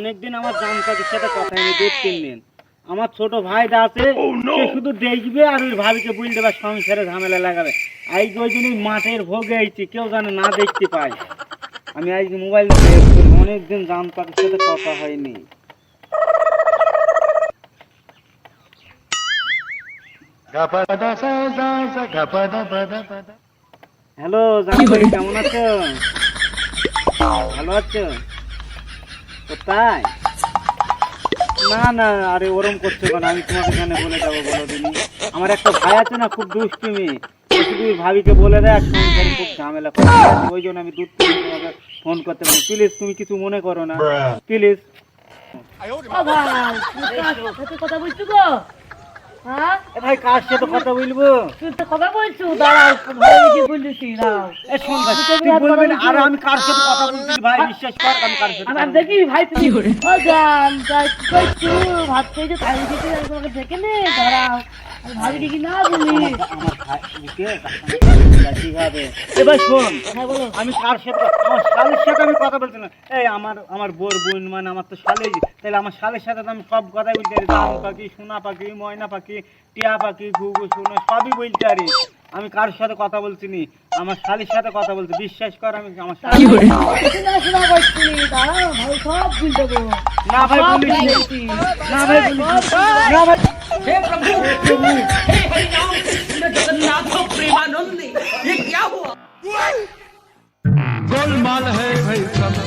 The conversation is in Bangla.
অনেকদিন আমার জামকাকির সাথে কথা হয়নি, 2-3 দিন। আমার ছোট ভাইটা আছে, সে শুধু দেখবে আর ওই ভাবিকে বুঝ দেবে, সংসারে ঝামেলা লাগাবে। আজকে ওই জন্য মাঠের ভোগে আইছি, কেউ জানে না দেখতে পাই। আমি আজকে মোবাইল দেখছি, অনেকদিন জামকাকির সাথে কথা হয়নি। হ্যালো জামকাকি, কেমন আছো? ভালো আছো? কোথায়? না না, আরে ওরম করছো কেন? আমি তোমাকে কেন বলে যাবো বলো দিনি? আমার একটা ভাই আছে না, খুব দুষ্টুমি। শুধু ভাবিকে বলে দেয়, আর সংসারে খুব ঝামেলা করে। ওই জন্য আমি দূর থেকে তোমাকে ফোন করতে পারি। প্লিজ তুমি কিছু মনে করো না, প্লিজ। কথা বলছো গো? হ্যাঁ ভাই কার সাথে কথা বলবো? তুই তো কথা বলছো, দাঁড়াও ভাই কি বলছিস দাঁড়াও। শোন ভাই, তুই বলবি না, আর আমি কার সাথে কথা বলছি ভাই, বিশ্বাস কর আমি কার সাথে আমার দেখি ভাই তুমি ও জান যাই কি করছো? ভাত খেয়ে তাই দিতে তোমাকে দেখে নে, দাঁড়াও আমি ভাবি কি না বলি। আমার ভাই বুকে কিভাবে? এ ভাই শোন, হ্যাঁ বলো। আমি কার সাথে, আমার শালের সাথে আমি কথা বলছি না। এই আমার বোর বোন, মানে আমার তো শালেই, তাহলে আমার শালের সাথে তো আমি সব কথাই বলতে পারি। জাম পাখি, সোনা পাখি, ময়না পাখি, টিয়া পাখি, ঘুঘু, সোনা সবই বলতে পারি। আমি কার সাথে কথা বলছি নি, আমার শালের সাথে কথা বলছি। বিশ্বাস কর আমি আমার শালি। শোনা করছি, দাঁড়াও ভাই সব ভুল দেবো। না ভাই বলিস নি। না ভাই বলিস নি। না ভাই। हे प्रभु हे प्रभु हे हरि राम कृष्ण जगन्नाथ प्रेमानंद ये क्या हुआ? गोलमाल है भाई सब।